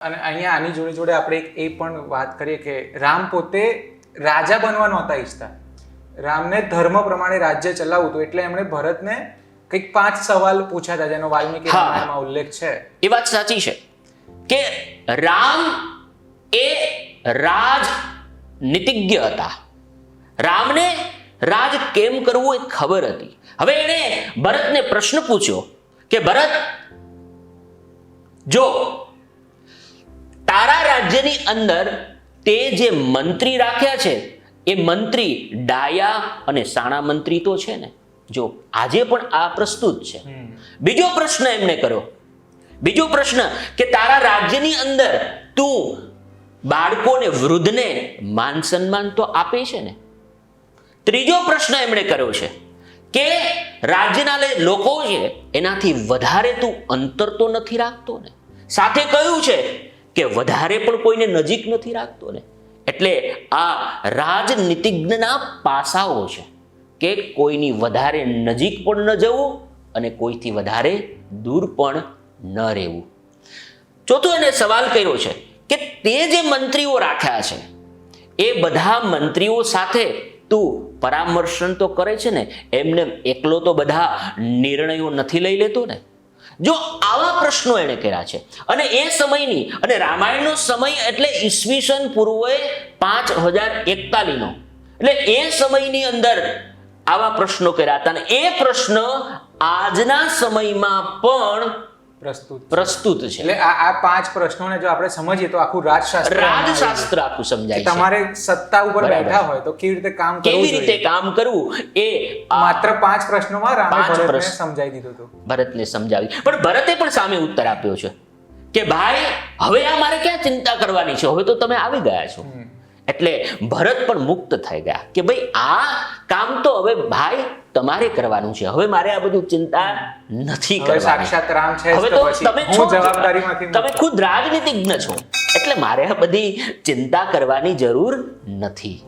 અને અહીંયા આની જોડે જોડે આપણે એક એ પણ વાત કરીએ કે રામ પોતે રાજા બનવા નહોતા ઈચ્છતા. રામને ધર્મ પ્રમાણે રાજ્ય ચલાવવું હતું, એટલે એમણે ભરતને કંઈક 5 સવાલ પૂછ્યા હતા, જેનો વાલ્મીકી રામાયણમાં ઉલ્લેખ છે. એ વાત સાચી છે કે રામ એ રાજનીતિજ્ઞ હતા. રામને રાજ કેમ કરવું એ ખબર હતી. હવે એણે ભરતને પ્રશ્ન પૂછ્યો કે ભરત, જો તારા રાજ્યની અંદર તે જે મંત્રી રાખ્યા છે એ મંત્રી ડાયા અને સાણા મંત્રી તો છે ને, જો આજે પણ આ પ્રસ્તુત છે. બીજો પ્રશ્ન એમણે કર્યો, બીજો પ્રશ્ન કે તારા રાજ્યની અંદર તું બાળકોને વૃદ્ધને માન સન્માન તો આપે છે ને. ત્રીજો પ્રશ્ન એમણે કર્યો છે કે રાજ્યના લોકો છે એનાથી વધારે તું અંતર તો નથી રાખતો ને. સાથે કહ્યું છે કે વધારે પણ કોઈને નજીક નથી રાખતો ને. એટલે આ રાજનીતિજ્ઞના પાસાઓ છે કે કોઈની વધારે નજીક પણ ન જવું અને કોઈથી વધારે દૂર પણ ન રહેવું. ચોથો એને સવાલ કર્યો છે કે તે જે મંત્રીઓ રાખ્યા છે એ બધા મંત્રીઓ સાથે તું પરામર્શન તો કરે છે ને, એમને એકલો તો બધા નિર્ણયો નથી લઈ લેતો ને. જો આવા પ્રશ્નો એને કર્યા છે. અને એ સમયની, અને રામાયણનો સમય એટલે ઈસવીસન પૂર્વે 5041 નો, એટલે એ સમયની અંદર આવા પ્રશ્નો કર્યા હતા. અને એ પ્રશ્ન આજના સમયમાં પણ પ્રસ્તુત છે. એટલે આ 5 પ્રશ્નોને જો આપણે સમજીએ તો આખું રાજશાસ્ત્ર આખું સમજાય છે. તમારે સત્તા ઉપર બેઠા હોય તો કેવી રીતે કામ કરવું, કેવી રીતે કામ કરવું, એ માત્ર 5 પ્રશ્નોમાં રામે ભરતને સમજાવી દીધું હતું. ભરતને સમજાવી. પણ ભરતે પણ સામે ઉત્તર આપ્યો છે કે ભાઈ હવે આ મારે ક્યાં ચિંતા કરવાની છે, હવે તો તમે આવી ગયા છો. એટલે ભરત પણ મુક્ત થઈ ગયા કે ભાઈ આ કામ તો હવે ભાઈ તમારે કરવાનું છે, હવે મારે આ બધું ચિંતા નથી કરવાની. સાક્ષાત રામ છે, હવે તો તમે જવાબદારીમાંથી તમે ખુદ રાજનીતિજ્ઞ છો, એટલે મારે આ બધી ચિંતા કરવાની જરૂર નથી.